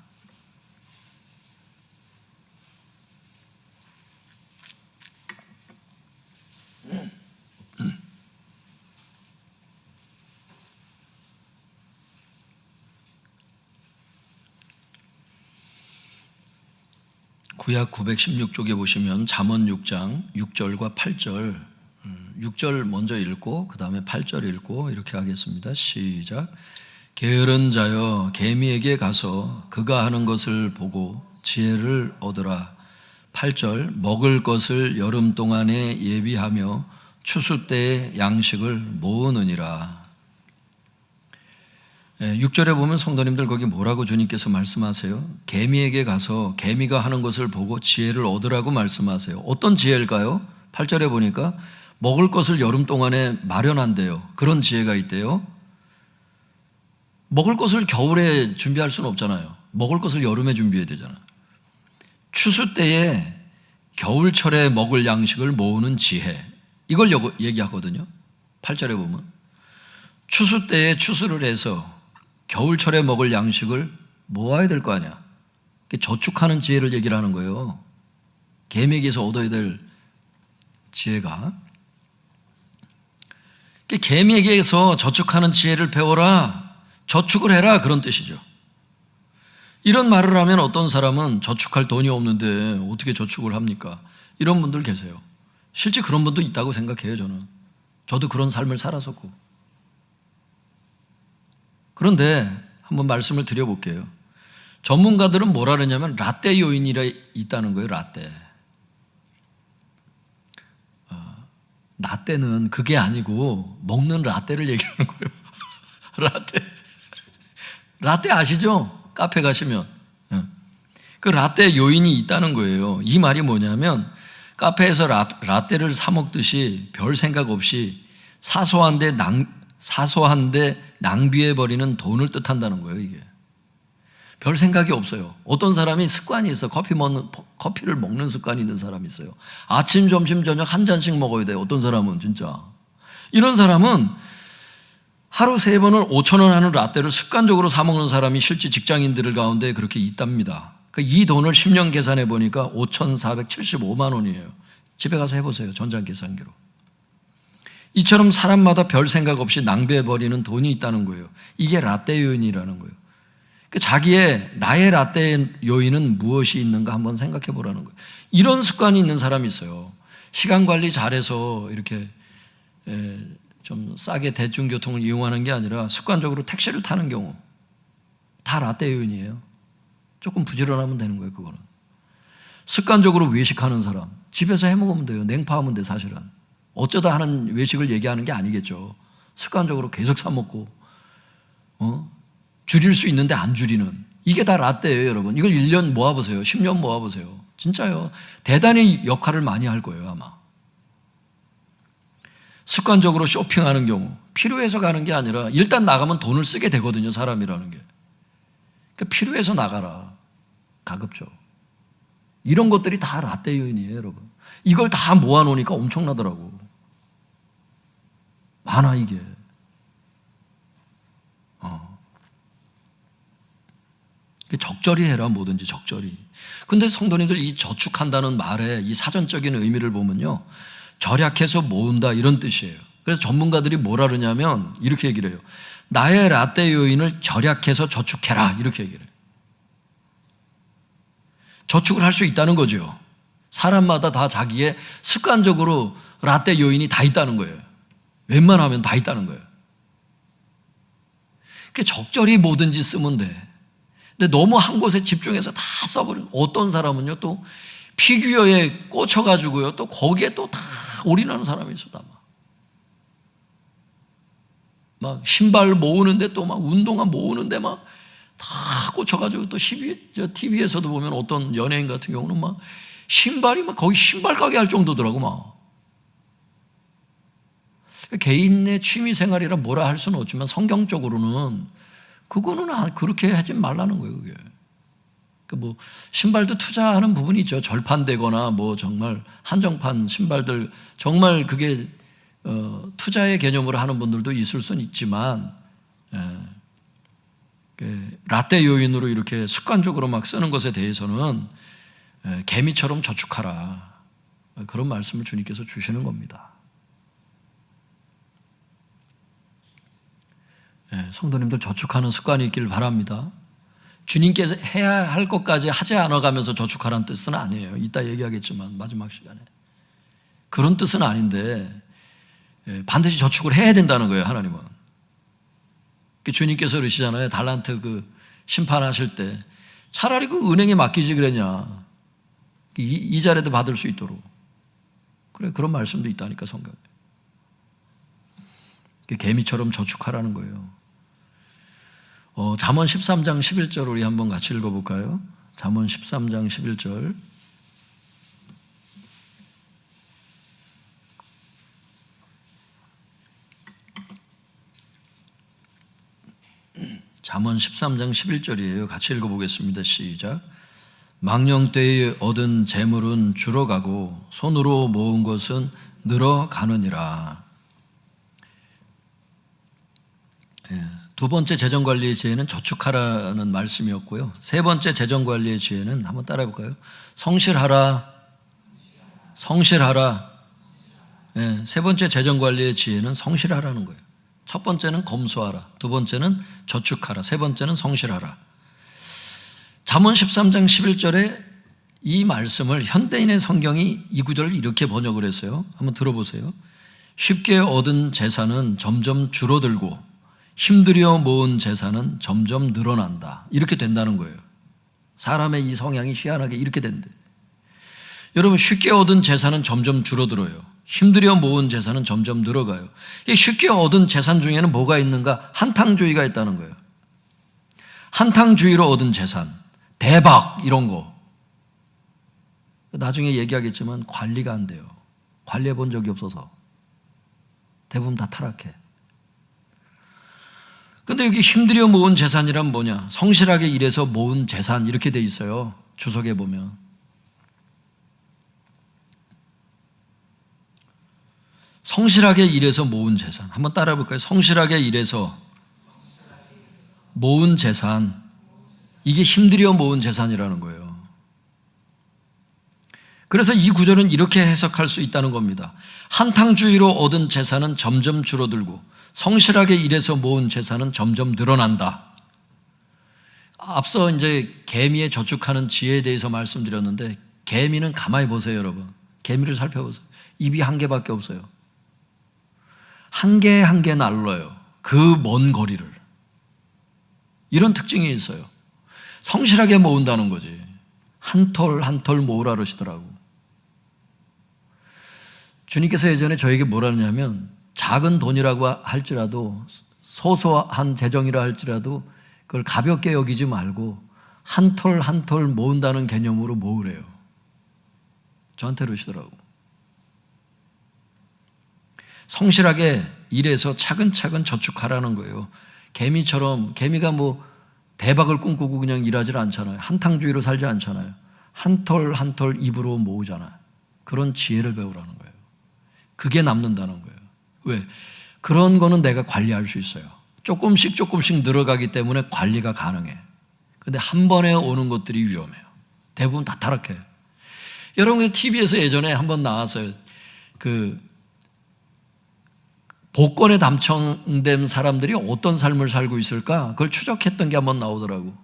구약 916쪽에 보시면 잠언 6장 6절과 8절, 6절 먼저 읽고 그 다음에 8절 읽고 이렇게 하겠습니다. 시작. 게으른 자여 개미에게 가서 그가 하는 것을 보고 지혜를 얻으라. 8절. 먹을 것을 여름 동안에 예비하며 추수 때에 양식을 모으느니라. 6절에 보면 성도님들 거기 뭐라고 주님께서 말씀하세요? 개미에게 가서 개미가 하는 것을 보고 지혜를 얻으라고 말씀하세요. 어떤 지혜일까요? 8절에 보니까 먹을 것을 여름 동안에 마련한대요. 그런 지혜가 있대요. 먹을 것을 겨울에 준비할 수는 없잖아요. 먹을 것을 여름에 준비해야 되잖아요. 추수 때에 겨울철에 먹을 양식을 모으는 지혜, 이걸 얘기하거든요. 8절에 보면 추수 때에 추수를 해서 겨울철에 먹을 양식을 모아야 될 거 아니야. 저축하는 지혜를 얘기를 하는 거예요. 개미에게서 얻어야 될 지혜가. 개미에게서 저축하는 지혜를 배워라, 저축을 해라, 그런 뜻이죠. 이런 말을 하면 어떤 사람은 저축할 돈이 없는데 어떻게 저축을 합니까? 이런 분들 계세요. 실제 그런 분도 있다고 생각해요, 저는. 저도 그런 삶을 살았었고. 그런데 한번 말씀을 드려볼게요. 전문가들은 뭐라 그러냐면 라떼 요인이 있다는 거예요. 라떼는 그게 아니고 먹는 라떼를 얘기하는 거예요. 라떼 아시죠? 카페 가시면 그 라떼 요인이 있다는 거예요. 이 말이 뭐냐면 카페에서 라떼를 사 먹듯이 별 생각 없이 사소한데 낭비해버리는 돈을 뜻한다는 거예요. 이게 별 생각이 없어요. 어떤 사람이 습관이 있어. 커피를 먹는 습관이 있는 사람이 있어요. 아침, 점심, 저녁 한 잔씩 먹어야 돼요. 어떤 사람은 진짜. 이런 사람은 하루 3번을 5,000원 하는 라떼를 습관적으로 사 먹는 사람이 실제 직장인들 가운데 그렇게 있답니다. 이 돈을 10년 계산해 보니까 5,475만 원이에요. 집에 가서 해보세요. 전자계산기로. 이처럼 사람마다 별 생각 없이 낭비해버리는 돈이 있다는 거예요. 이게 라떼 요인이라는 거예요. 나의 라떼 요인은 무엇이 있는가 한번 생각해 보라는 거예요. 이런 습관이 있는 사람이 있어요. 시간 관리 잘해서 이렇게 좀 싸게 대중교통을 이용하는 게 아니라 습관적으로 택시를 타는 경우 다 라떼 요인이에요. 조금 부지런하면 되는 거예요. 그거는 습관적으로 외식하는 사람 집에서 해먹으면 돼요. 냉파하면 돼. 사실은 어쩌다 하는 외식을 얘기하는 게 아니겠죠. 습관적으로 계속 사 먹고 줄일 수 있는데 안 줄이는 이게 다 라떼예요. 여러분 이걸 1년 모아보세요. 10년 모아보세요. 진짜요. 대단히 역할을 많이 할 거예요. 아마 습관적으로 쇼핑하는 경우 필요해서 가는 게 아니라 일단 나가면 돈을 쓰게 되거든요. 사람이라는 게. 그러니까 필요해서 나가라. 가급적. 이런 것들이 다 라떼 요인이에요. 여러분 이걸 다 모아놓으니까 엄청나더라고. 많아 이게. 적절히 해라. 뭐든지 적절히. 근데 성도님들 이 저축한다는 말에 이 사전적인 의미를 보면요 절약해서 모은다 이런 뜻이에요. 그래서 전문가들이 뭐라 그러냐면 이렇게 얘기를 해요. 나의 라떼 요인을 절약해서 저축해라 이렇게 얘기를 해요. 저축을 할 수 있다는 거죠. 사람마다 다 자기의 습관적으로 라떼 요인이 다 있다는 거예요. 웬만하면 다 있다는 거예요. 적절히 뭐든지 쓰면 돼. 근데 너무 한 곳에 집중해서 다 써버리는. 어떤 사람은요 또 피규어에 꽂혀가지고요 또 거기에 또 다 올인하는 사람이 있어. 막 신발 모으는데 또 막 운동화 모으는데 막 다 꽂혀가지고 또 TV에서도 보면 어떤 연예인 같은 경우는 막 신발이 막 거기 신발 가게 할 정도더라고. 막 개인의 취미 생활이라 뭐라 할 수는 없지만 성경적으로는 그거는 그렇게 하지 말라는 거예요. 그게. 뭐 신발도 투자하는 부분이 있죠. 절판되거나 뭐 정말 한정판 신발들 정말 그게 투자의 개념으로 하는 분들도 있을 수는 있지만 라떼 요인으로 이렇게 습관적으로 막 쓰는 것에 대해서는 개미처럼 저축하라. 그런 말씀을 주님께서 주시는 겁니다. 성도님들 저축하는 습관이 있기를 바랍니다. 주님께서 해야 할 것까지 하지 않아가면서 저축하라는 뜻은 아니에요. 이따 얘기하겠지만 마지막 시간에. 그런 뜻은 아닌데 반드시 저축을 해야 된다는 거예요. 하나님은. 주님께서 그러시잖아요. 달란트 그 심판하실 때 차라리 그 은행에 맡기지 그랬냐. 이자라도 받을 수 있도록. 그래 그런 말씀도 있다니까 성경에. 개미처럼 저축하라는 거예요. 잠언 13장 11절 우리 한번 같이 읽어볼까요? 잠언 13장 11절. 잠언 13장 11절이에요. 같이 읽어보겠습니다. 시작. 망령되이 얻은 재물은 줄어가고 손으로 모은 것은 늘어가느니라. 두 번째 재정관리의 지혜는 저축하라는 말씀이었고요. 세 번째 재정관리의 지혜는 한번 따라해볼까요? 성실하라. 성실하라. 세 번째 재정관리의 지혜는 성실하라는 거예요. 첫 번째는 검소하라. 두 번째는 저축하라. 세 번째는 성실하라. 잠언 13장 11절에 이 말씀을 현대인의 성경이 이 구절을 이렇게 번역을 했어요. 한번 들어보세요. 쉽게 얻은 재산은 점점 줄어들고 힘들여 모은 재산은 점점 늘어난다. 이렇게 된다는 거예요. 사람의 이 성향이 희한하게 이렇게 된대. 여러분, 쉽게 얻은 재산은 점점 줄어들어요. 힘들여 모은 재산은 점점 늘어가요. 이 쉽게 얻은 재산 중에는 뭐가 있는가? 한탕주의가 있다는 거예요. 한탕주의로 얻은 재산, 대박 이런 거. 나중에 얘기하겠지만 관리가 안 돼요. 관리해 본 적이 없어서. 대부분 다 타락해. 근데 여기 힘들여 모은 재산이란 뭐냐? 성실하게 일해서 모은 재산 이렇게 돼 있어요. 주석에 보면. 성실하게 일해서 모은 재산. 한번 따라 볼까요? 성실하게 일해서 모은 재산. 이게 힘들여 모은 재산이라는 거예요. 그래서 이 구절은 이렇게 해석할 수 있다는 겁니다. 한탕주의로 얻은 재산은 점점 줄어들고 성실하게 일해서 모은 재산은 점점 늘어난다. 앞서 이제 개미에 저축하는 지혜에 대해서 말씀드렸는데 개미는 가만히 보세요, 여러분. 개미를 살펴보세요. 입이 한 개밖에 없어요. 한 개 한 개 날라요. 그 먼 거리를. 이런 특징이 있어요. 성실하게 모은다는 거지. 한 톨 한 톨 모으라 그러시더라고. 주님께서 예전에 저에게 뭐라 하냐면 작은 돈이라고 할지라도 소소한 재정이라 할지라도 그걸 가볍게 여기지 말고 한 톨 한 톨 모은다는 개념으로 모으래요. 저한테 그러시더라고. 성실하게 일해서 차근차근 저축하라는 거예요. 개미처럼 개미가 뭐 대박을 꿈꾸고 그냥 일하지 않잖아요. 한탕주의로 살지 않잖아요. 한 톨 한 톨 입으로 모으잖아요. 그런 지혜를 배우라는 거예요. 그게 남는다는 거예요. 왜? 그런 거는 내가 관리할 수 있어요. 조금씩 조금씩 늘어가기 때문에 관리가 가능해. 근데 한 번에 오는 것들이 위험해요. 대부분 다 타락해요. 여러분, TV에서 예전에 한번 나왔어요. 그 복권에 당첨된 사람들이 어떤 삶을 살고 있을까? 그걸 추적했던 게 한번 나오더라고.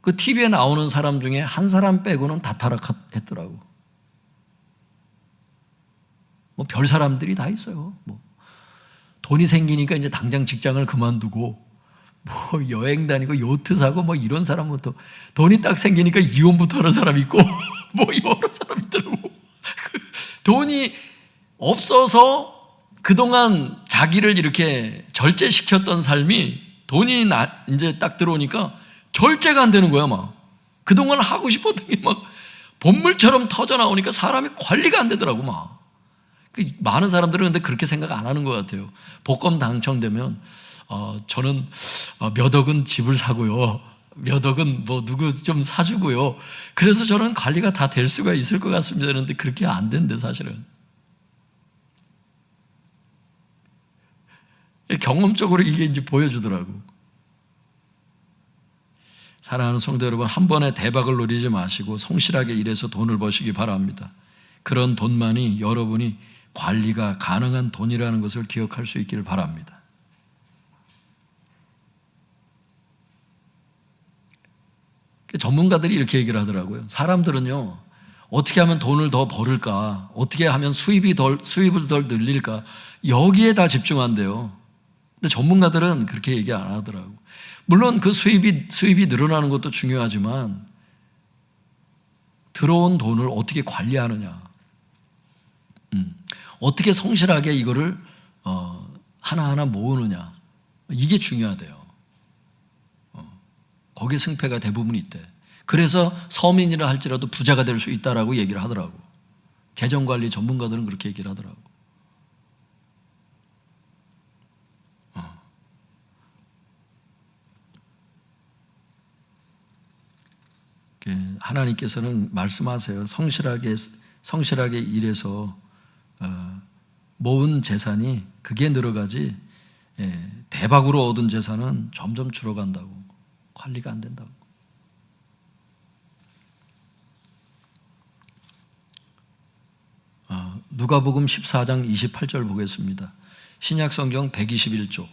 그 TV에 나오는 사람 중에 한 사람 빼고는 다 타락했더라고. 뭐 별 사람들이 다 있어요. 뭐 돈이 생기니까 이제 당장 직장을 그만두고 뭐 여행 다니고 요트 사고 뭐 이런 사람부터 돈이 딱 생기니까 이혼부터 하는 사람 있고 뭐 여러 사람 있더라고. 돈이 없어서 그동안 자기를 이렇게 절제시켰던 삶이 돈이 이제 딱 들어오니까 절제가 안 되는 거야, 막. 그동안 하고 싶었던 게 막 본물처럼 터져 나오니까 사람이 관리가 안 되더라고, 막. 많은 사람들은 근데 그렇게 생각 안 하는 것 같아요. 복권 당첨되면, 저는 몇 억은 집을 사고요. 몇 억은 뭐 누구 좀 사주고요. 그래서 저는 관리가 다 될 수가 있을 것 같습니다. 그런데 그렇게 안 된대, 사실은. 경험적으로 이게 이제 보여주더라고. 사랑하는 성도 여러분, 한 번에 대박을 노리지 마시고 성실하게 일해서 돈을 버시기 바랍니다. 그런 돈만이 여러분이 관리가 가능한 돈이라는 것을 기억할 수 있기를 바랍니다. 전문가들이 이렇게 얘기를 하더라고요. 사람들은요, 어떻게 하면 돈을 더 벌을까? 어떻게 하면 수입을 덜 늘릴까? 여기에 다 집중한대요. 근데 전문가들은 그렇게 얘기 안 하더라고. 물론 그 수입이 늘어나는 것도 중요하지만 들어온 돈을 어떻게 관리하느냐, 어떻게 성실하게 이거를 하나하나 모으느냐, 이게 중요하대요. 거기에 승패가 대부분 있대. 그래서 서민이라 할지라도 부자가 될 수 있다라고 얘기를 하더라고. 재정관리 전문가들은 그렇게 얘기를 하더라고. 하나님께서는 말씀하세요. 성실하게 일해서 모은 재산이 그게 늘어가지, 대박으로 얻은 재산은 점점 줄어간다고. 관리가 안 된다고. 누가복음 14장 28절 보겠습니다. 신약성경 121쪽.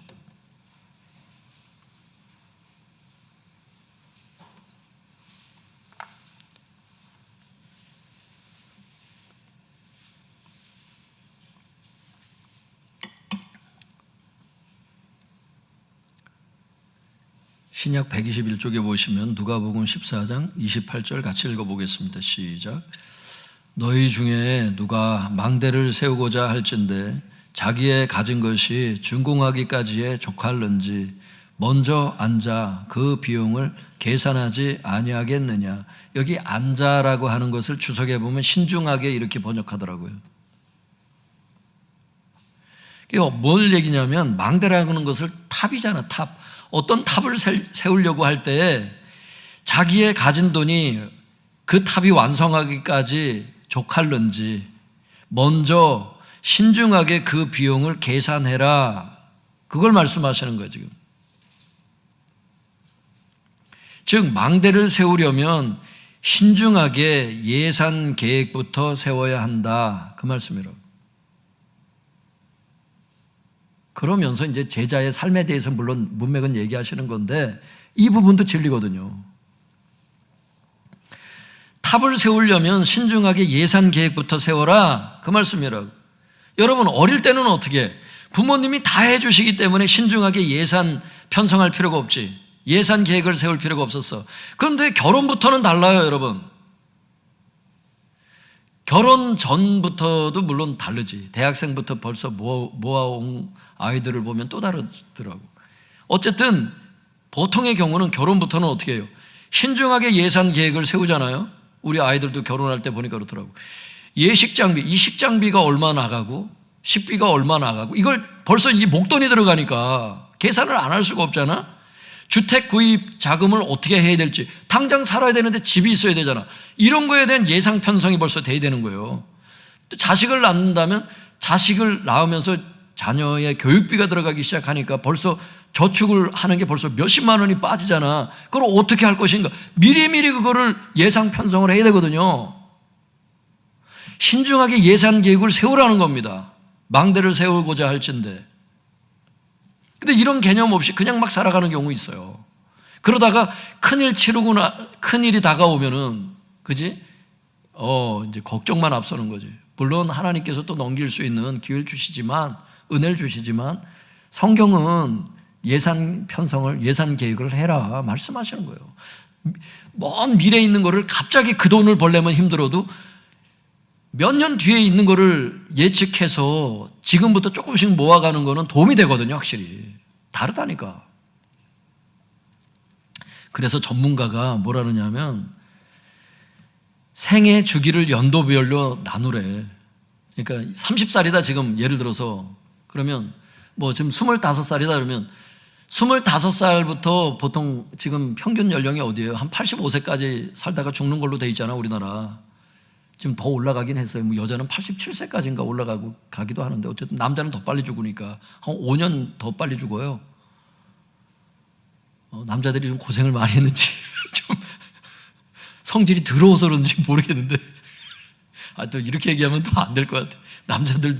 신약 121쪽에 보시면 누가복음 14장 28절 같이 읽어보겠습니다. 시작. 너희 중에 누가 망대를 세우고자 할진대 자기의 가진 것이 준공하기까지에 족할는지 먼저 앉아 그 비용을 계산하지 아니하겠느냐. 여기 앉아라고 하는 것을 주석에 보면 신중하게 이렇게 번역하더라고요. 뭘 얘기냐면 망대라고 하는 것을 탑이잖아. 탑. 어떤 탑을 세우려고 할 때 자기의 가진 돈이 그 탑이 완성하기까지 족할는지 먼저 신중하게 그 비용을 계산해라. 그걸 말씀하시는 거예요, 지금. 즉 망대를 세우려면 신중하게 예산 계획부터 세워야 한다. 그 말씀이라고. 그러면서 이제 제자의 삶에 대해서 물론 문맥은 얘기하시는 건데 이 부분도 진리거든요. 탑을 세우려면 신중하게 예산 계획부터 세워라. 그 말씀이라고. 여러분 어릴 때는 어떻게 부모님이 다 해주시기 때문에 신중하게 예산 편성할 필요가 없지. 예산 계획을 세울 필요가 없었어. 그런데 결혼부터는 달라요, 여러분. 결혼 전부터도 물론 다르지. 대학생부터 벌써 모아온 아이들을 보면 또 다르더라고. 어쨌든 보통의 경우는 결혼부터는 어떻게 해요? 신중하게 예산 계획을 세우잖아요. 우리 아이들도 결혼할 때 보니까 그렇더라고. 예식 장비, 이식 장비가 얼마 나가고 식비가 얼마 나가고 이걸 벌써 이 목돈이 들어가니까 계산을 안 할 수가 없잖아. 주택 구입 자금을 어떻게 해야 될지, 당장 살아야 되는데 집이 있어야 되잖아. 이런 거에 대한 예상 편성이 벌써 돼야 되는 거예요. 또 자식을 낳는다면 자식을 낳으면서 자녀의 교육비가 들어가기 시작하니까 벌써 저축을 하는 게 벌써 몇십만 원이 빠지잖아. 그걸 어떻게 할 것인가. 미리미리 그거를 예상 편성을 해야 되거든요. 신중하게 예산 계획을 세우라는 겁니다. 망대를 세우고자 할진대. 근데 이런 개념 없이 그냥 막 살아가는 경우 있어요. 그러다가 큰일이 다가오면은, 그지? 이제 걱정만 앞서는 거지. 물론 하나님께서 또 넘길 수 있는 기회를 주시지만, 은혜를 주시지만, 성경은 예산 편성을, 예산 계획을 해라 말씀하시는 거예요. 먼 미래에 있는 거를 갑자기 그 돈을 벌려면 힘들어도 몇 년 뒤에 있는 거를 예측해서 지금부터 조금씩 모아가는 거는 도움이 되거든요, 확실히. 다르다니까. 그래서 전문가가 뭐라 그러냐면 생애 주기를 연도별로 나누래. 그러니까 30살이다 지금 예를 들어서. 그러면 뭐 지금 25살이다 그러면 25살부터 보통 지금 평균 연령이 어디예요? 한 85세까지 살다가 죽는 걸로 돼 있잖아, 우리나라. 지금 더 올라가긴 했어요. 뭐 여자는 87세까지인가 가기도 하는데 어쨌든 남자는 더 빨리 죽으니까 한 5년 더 빨리 죽어요. 남자들이 좀 고생을 많이 했는지 좀 성질이 더러워서 그런지 모르겠는데 또 이렇게 얘기하면 더 안 될 것 같아요. 남자들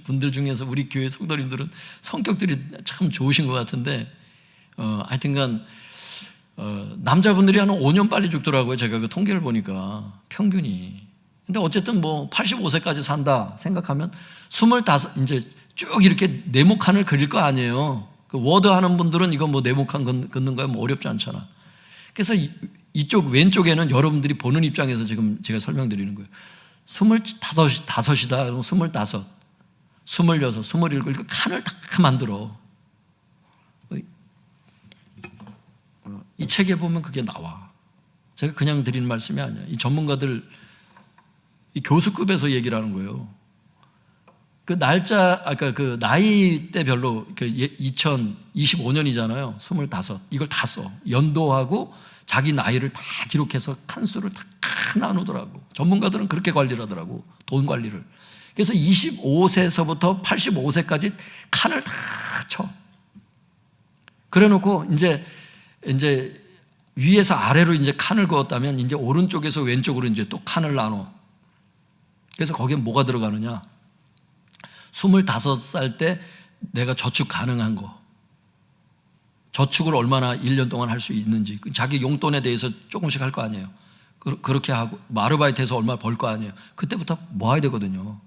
분들 중에서 우리 교회 성도님들은 성격들이 참 좋으신 것 같은데 하여튼간 남자분들이 한 5년 빨리 죽더라고요. 제가 그 통계를 보니까 평균이. 근데 어쨌든 뭐 85세까지 산다 생각하면 25 이제 쭉 이렇게 네모칸을 그릴 거 아니에요. 그 워드 하는 분들은 이거 뭐 네모칸 긋는 거야 뭐 어렵지 않잖아. 그래서 이쪽 왼쪽에는 여러분들이 보는 입장에서 지금 제가 설명드리는 거예요. 25이다. 그럼 25, 26, 27 이렇게 칸을 딱 만들어. 이 책에 보면 그게 나와. 제가 그냥 드리는 말씀이 아니야. 이 전문가들 이 교수급에서 얘기를 하는 거예요. 그 날짜, 아까 그 나이대별로 2025년이잖아요. 25. 이걸 다 써. 연도하고 자기 나이를 다 기록해서 칸수를 다 나누더라고. 전문가들은 그렇게 관리를 하더라고. 돈 관리를. 그래서 25세서부터 85세까지 칸을 다 쳐. 그래 놓고 이제 위에서 아래로 이제 칸을 그었다면 이제 오른쪽에서 왼쪽으로 이제 또 칸을 나눠. 그래서 거기에 뭐가 들어가느냐? 25살 때 내가 저축 가능한 거. 저축을 얼마나 1년 동안 할 수 있는지. 자기 용돈에 대해서 조금씩 할 거 아니에요. 그렇게 하고, 아르바이트해서 얼마 벌 거 아니에요. 그때부터 모아야 되거든요.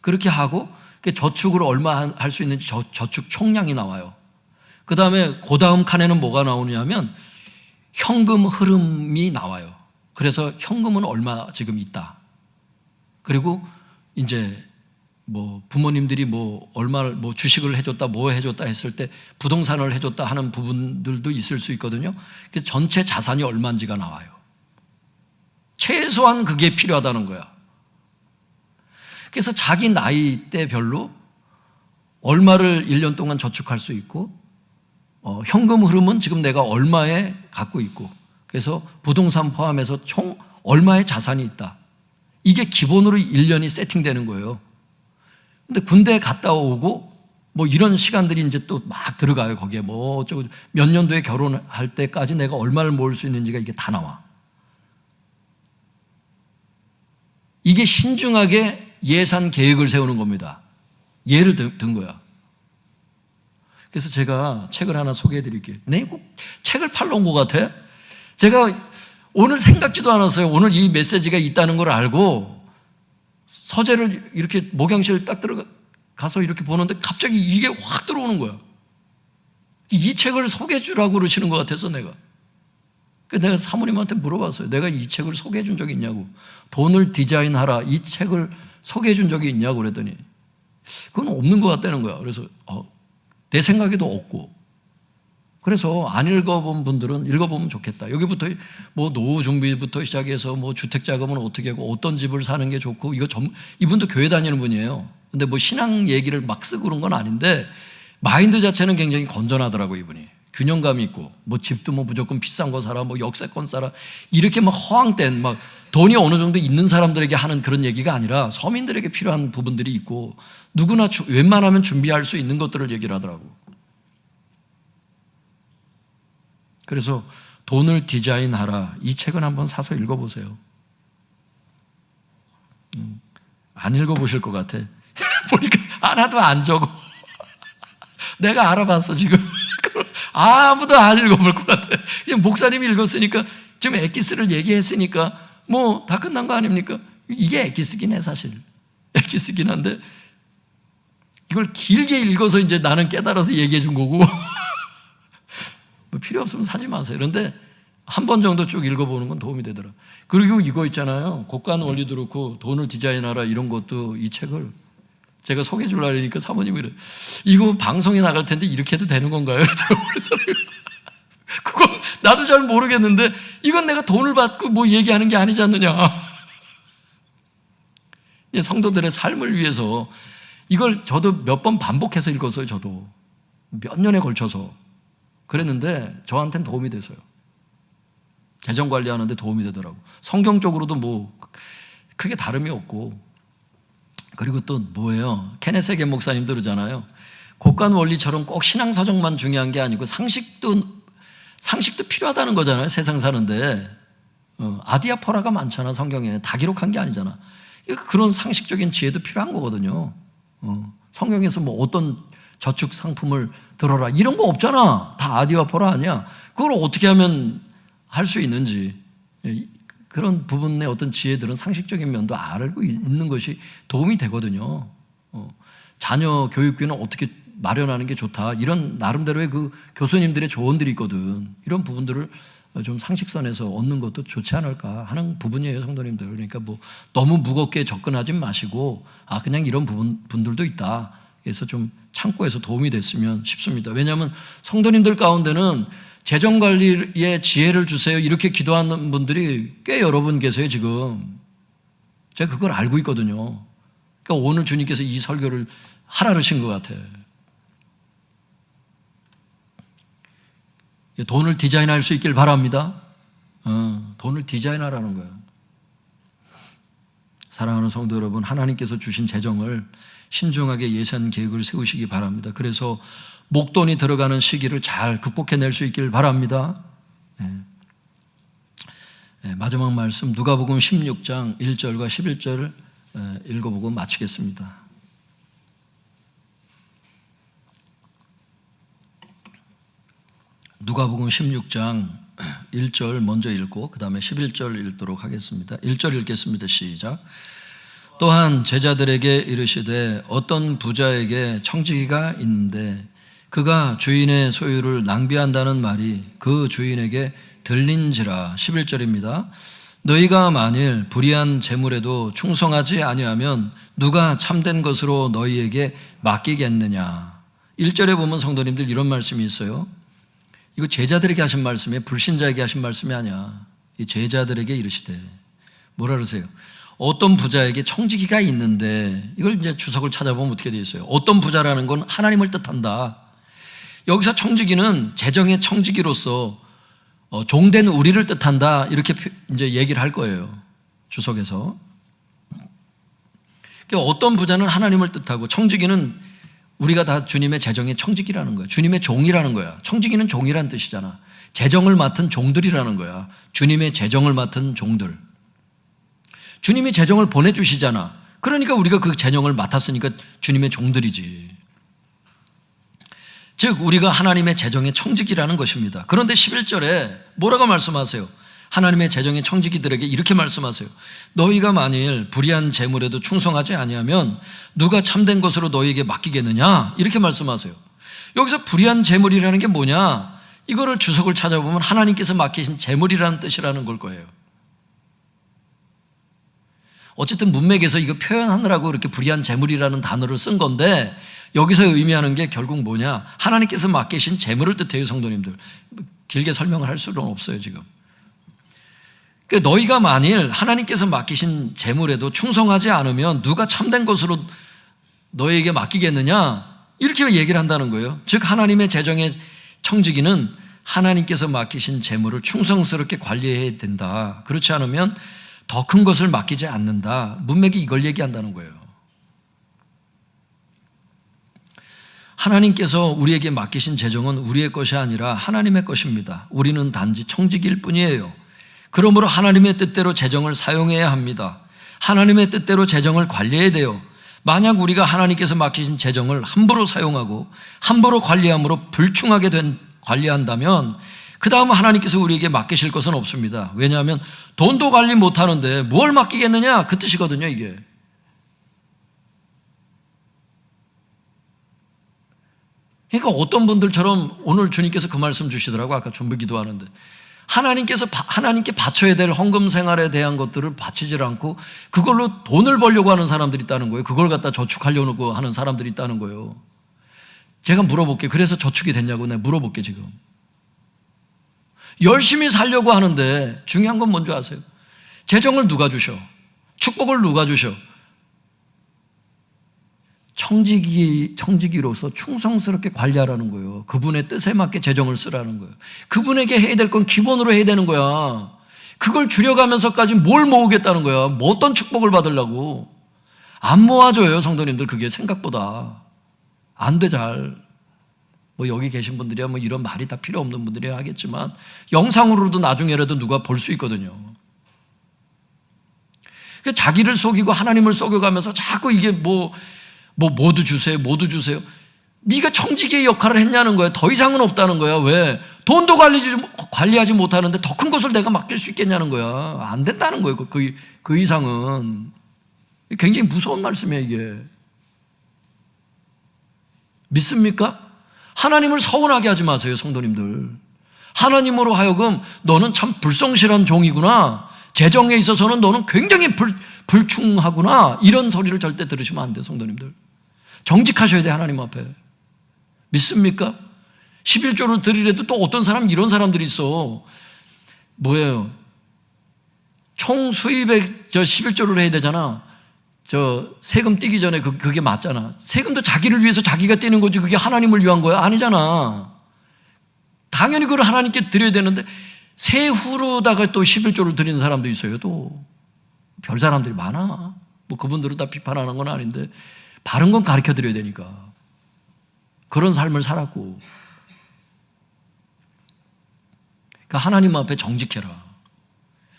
그렇게 하고, 저축을 얼마 할 수 있는지 저축 총량이 나와요. 그 다음에 그 다음 칸에는 뭐가 나오냐면 현금 흐름이 나와요. 그래서 현금은 얼마 지금 있다. 그리고 이제 뭐 부모님들이 뭐 얼마를 뭐 주식을 해줬다, 뭐 해줬다 했을 때 부동산을 해줬다 하는 부분들도 있을 수 있거든요. 그래서 전체 자산이 얼마인지가 나와요. 최소한 그게 필요하다는 거야. 그래서 자기 나이대별로 얼마를 1년 동안 저축할 수 있고, 현금 흐름은 지금 내가 얼마에 갖고 있고, 그래서 부동산 포함해서 총 얼마의 자산이 있다. 이게 기본으로 1년이 세팅되는 거예요. 근데 군대 갔다 오고 뭐 이런 시간들이 이제 또 막 들어가요. 거기에 뭐 어쩌고 몇 년도에 결혼할 때까지 내가 얼마를 모을 수 있는지가 이게 다 나와. 이게 신중하게 예산 계획을 세우는 겁니다. 예를 든 거야. 그래서 제가 책을 하나 소개해 드릴게요. 네, 꼭 책을 팔러 온 것 같아. 제가 오늘 생각지도 않았어요. 오늘 이 메시지가 있다는 걸 알고 서재를 이렇게 목양실 딱 들어가서 이렇게 보는데 갑자기 이게 확 들어오는 거야. 이 책을 소개해 주라고 그러시는 것 같아서 내가 사모님한테 물어봤어요. 내가 이 책을 소개해 준 적이 있냐고. 돈을 디자인하라. 이 책을 소개해 준 적이 있냐고 그랬더니 그건 없는 것 같다는 거야. 그래서 내 생각에도 없고. 그래서 안 읽어본 분들은 읽어보면 좋겠다. 여기부터 뭐 노후 준비부터 시작해서 뭐 주택 자금은 어떻게 하고 어떤 집을 사는 게 좋고 이분도 교회 다니는 분이에요. 근데 뭐 신앙 얘기를 막 쓰고 그런 건 아닌데 마인드 자체는 굉장히 건전하더라고 이분이. 균형감이 있고 뭐 집도 뭐 무조건 비싼 거 사라 뭐 역세권 사라 이렇게 막 허황된 막 돈이 어느 정도 있는 사람들에게 하는 그런 얘기가 아니라 서민들에게 필요한 부분들이 있고 누구나 웬만하면 준비할 수 있는 것들을 얘기를 하더라고. 그래서 돈을 디자인하라. 이 책은 한번 사서 읽어보세요. 안 읽어보실 것 같아. 보니까 하나도 안 적어. 내가 알아봤어 지금. 아무도 안 읽어볼 것 같아. 그냥 목사님이 읽었으니까 지금 엑기스를 얘기했으니까 뭐 다 끝난 거 아닙니까? 이게 엑기스긴 해 사실. 엑기스긴 한데 이걸 길게 읽어서 이제 나는 깨달아서 얘기해 준 거고 필요 없으면 사지 마세요. 그런데 한 번 정도 쭉 읽어보는 건 도움이 되더라. 그리고 이거 있잖아요. 곡간 원리도 그렇고 돈을 디자인하라 이런 것도 이 책을 제가 소개해 주려고 하니까 사모님이 그래. 이거 방송에 나갈 텐데 이렇게 해도 되는 건가요? 그래서 그거 나도 잘 모르겠는데 이건 내가 돈을 받고 뭐 얘기하는 게 아니지 않느냐. 성도들의 삶을 위해서 이걸 저도 몇 번 반복해서 읽었어요. 저도 몇 년에 걸쳐서 그랬는데 저한테는 도움이 됐어요. 재정 관리하는데 도움이 되더라고. 성경적으로도 뭐 크게 다름이 없고. 그리고 또 뭐예요? 케네스 해겐 목사님도 그러잖아요. 곡간 원리처럼 꼭 신앙서적만 중요한 게 아니고 상식도 필요하다는 거잖아요. 세상 사는데 아디아포라가 많잖아. 성경에 다 기록한 게 아니잖아. 그런 상식적인 지혜도 필요한 거거든요. 성경에서 뭐 어떤 저축 상품을 들어라 이런 거 없잖아. 다 아디아포라 아니야. 그걸 어떻게 하면 할 수 있는지 그런 부분의 어떤 지혜들은 상식적인 면도 알고 있는 것이 도움이 되거든요. 자녀 교육비는 어떻게 마련하는 게 좋다. 이런 나름대로의 그 교수님들의 조언들이 있거든. 이런 부분들을 좀 상식선에서 얻는 것도 좋지 않을까 하는 부분이에요, 성도님들. 그러니까 뭐 너무 무겁게 접근하지 마시고 그냥 이런 분들도 있다. 그래서 좀 참고해서 도움이 됐으면 싶습니다. 왜냐하면 성도님들 가운데는 재정관리에 지혜를 주세요 이렇게 기도하는 분들이 꽤 여러 분 계세요 지금. 제가 그걸 알고 있거든요. 그러니까 오늘 주님께서 이 설교를 하라 그러신 것 같아요. 돈을 디자인할 수 있길 바랍니다. 돈을 디자인하라는 거예요. 사랑하는 성도 여러분, 하나님께서 주신 재정을 신중하게 예산 계획을 세우시기 바랍니다. 그래서 목돈이 들어가는 시기를 잘 극복해낼 수 있길 바랍니다. 마지막 말씀 누가복음 16장 1절과 11절을 읽어보고 마치겠습니다. 누가복음 16장 1절 먼저 읽고 그 다음에 11절 읽도록 하겠습니다. 1절 읽겠습니다. 시작. 또한 제자들에게 이르시되 어떤 부자에게 청지기가 있는데 그가 주인의 소유를 낭비한다는 말이 그 주인에게 들린지라. 11절입니다. 너희가 만일 불의한 재물에도 충성하지 아니하면 누가 참된 것으로 너희에게 맡기겠느냐. 1절에 보면 성도님들 이런 말씀이 있어요. 이거 제자들에게 하신 말씀이에요. 불신자에게 하신 말씀이 아니야. 이 제자들에게 이르시되 뭐라 그러세요? 어떤 부자에게 청지기가 있는데, 이걸 이제 주석을 찾아보면 어떻게 되어 있어요? 어떤 부자라는 건 하나님을 뜻한다. 여기서 청지기는 재정의 청지기로서 종된 우리를 뜻한다, 이렇게 이제 얘기를 할 거예요, 주석에서. 그러니까 어떤 부자는 하나님을 뜻하고 청지기는 우리가 다 주님의 재정의 청지기라는 거야. 주님의 종이라는 거야. 청지기는 종이란 뜻이잖아. 재정을 맡은 종들이라는 거야. 주님의 재정을 맡은 종들. 주님이 재정을 보내주시잖아. 그러니까 우리가 그 재정을 맡았으니까 주님의 종들이지. 즉 우리가 하나님의 재정의 청지기라는 것입니다. 그런데 11절에 뭐라고 말씀하세요? 하나님의 재정의 청지기들에게 이렇게 말씀하세요. 너희가 만일 불의한 재물에도 충성하지 아니하면 누가 참된 것으로 너희에게 맡기겠느냐, 이렇게 말씀하세요. 여기서 불의한 재물이라는 게 뭐냐, 이거를 주석을 찾아보면 하나님께서 맡기신 재물이라는 뜻이라는 걸 거예요. 어쨌든 문맥에서 이거 표현하느라고 이렇게 불의한 재물이라는 단어를 쓴 건데, 여기서 의미하는 게 결국 뭐냐, 하나님께서 맡기신 재물을 뜻해요. 성도님들, 길게 설명을 할 수는 없어요 지금. 그러니까 너희가 만일 하나님께서 맡기신 재물에도 충성하지 않으면 누가 참된 것으로 너희에게 맡기겠느냐, 이렇게 얘기를 한다는 거예요. 즉 하나님의 재정의 청지기는 하나님께서 맡기신 재물을 충성스럽게 관리해야 된다. 그렇지 않으면 더 큰 것을 맡기지 않는다. 문맥이 이걸 얘기한다는 거예요. 하나님께서 우리에게 맡기신 재정은 우리의 것이 아니라 하나님의 것입니다. 우리는 단지 청지기일 뿐이에요. 그러므로 하나님의 뜻대로 재정을 사용해야 합니다. 하나님의 뜻대로 재정을 관리해야 돼요. 만약 우리가 하나님께서 맡기신 재정을 함부로 사용하고 함부로 관리함으로 불충하게 관리한다면 그 다음 하나님께서 우리에게 맡기실 것은 없습니다. 왜냐하면 돈도 관리 못하는데 뭘 맡기겠느냐, 그 뜻이거든요 이게. 그러니까 어떤 분들처럼 오늘 주님께서 그 말씀 주시더라고. 아까 준비 기도하는데 하나님께서 하나님께 바쳐야 될 헌금 생활에 대한 것들을 바치질 않고 그걸로 돈을 벌려고 하는 사람들이 있다는 거예요. 그걸 갖다 저축하려고 하는 사람들이 있다는 거예요. 제가 물어볼게요. 그래서 저축이 됐냐고 내가 물어볼게요. 지금 열심히 살려고 하는데 중요한 건 뭔지 아세요? 재정을 누가 주셔? 축복을 누가 주셔? 청지기로서 충성스럽게 관리하라는 거예요. 그분의 뜻에 맞게 재정을 쓰라는 거예요. 그분에게 해야 될 건 기본으로 해야 되는 거야. 그걸 줄여가면서까지 뭘 모으겠다는 거야. 뭐 어떤 축복을 받으려고. 안 모아져요 성도님들. 그게 생각보다 안 돼. 잘 뭐 여기 계신 분들이야 뭐 이런 말이 다 필요 없는 분들이야 하겠지만 영상으로도 나중에라도 누가 볼 수 있거든요. 자기를 속이고 하나님을 속여가면서 자꾸 이게 모두 주세요, 모두 주세요. 네가 청지기의 역할을 했냐는 거야. 더 이상은 없다는 거야. 왜? 돈도 관리하지 못하는데 더 큰 것을 내가 맡길 수 있겠냐는 거야. 안 된다는 거예요. 그 이상은. 굉장히 무서운 말씀이에요 이게. 믿습니까? 하나님을 서운하게 하지 마세요 성도님들. 하나님으로 하여금 너는 참 불성실한 종이구나, 재정에 있어서는 너는 굉장히 불충하구나, 이런 소리를 절대 들으시면 안 돼요 성도님들. 정직하셔야 돼 하나님 앞에. 믿습니까? 11조를 드리래도 또 어떤 사람, 이런 사람들이 있어. 뭐예요? 총 수입에 11조를 해야 되잖아. 세금 떼기 전에 그게 맞잖아. 세금도 자기를 위해서 자기가 떼는 거지 그게 하나님을 위한 거야? 아니잖아. 당연히 그걸 하나님께 드려야 되는데 세후로다가 또 11조를 드리는 사람도 있어요. 또 별 사람들이 많아. 뭐 그분들은 다 비판하는 건 아닌데 바른 건 가르쳐 드려야 되니까. 그런 삶을 살았고. 그러니까 하나님 앞에 정직해라.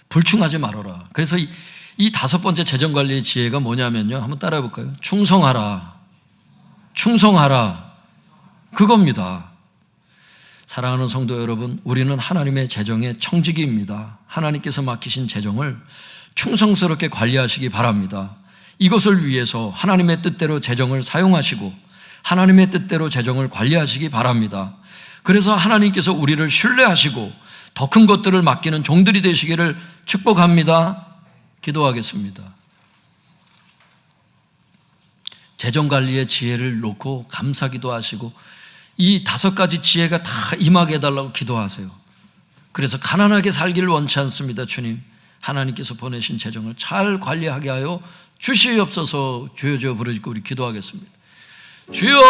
불충하지 말아라. 그래서 이 다섯 번째 재정관리의 지혜가 뭐냐면요, 한번 따라해 볼까요? 충성하라. 충성하라. 그겁니다. 사랑하는 성도 여러분, 우리는 하나님의 재정의 청지기입니다. 하나님께서 맡기신 재정을 충성스럽게 관리하시기 바랍니다. 이것을 위해서 하나님의 뜻대로 재정을 사용하시고 하나님의 뜻대로 재정을 관리하시기 바랍니다. 그래서 하나님께서 우리를 신뢰하시고 더 큰 것들을 맡기는 종들이 되시기를 축복합니다. 기도하겠습니다. 재정관리의 지혜를 놓고 감사기도 하시고 이 5가지 지혜가 다 임하게 해달라고 기도하세요. 그래서 가난하게 살기를 원치 않습니다. 주님, 하나님께서 보내신 재정을 잘 관리하게 하여 주시옵소서. 주여 주여 부르짖고 우리 기도하겠습니다. 주여.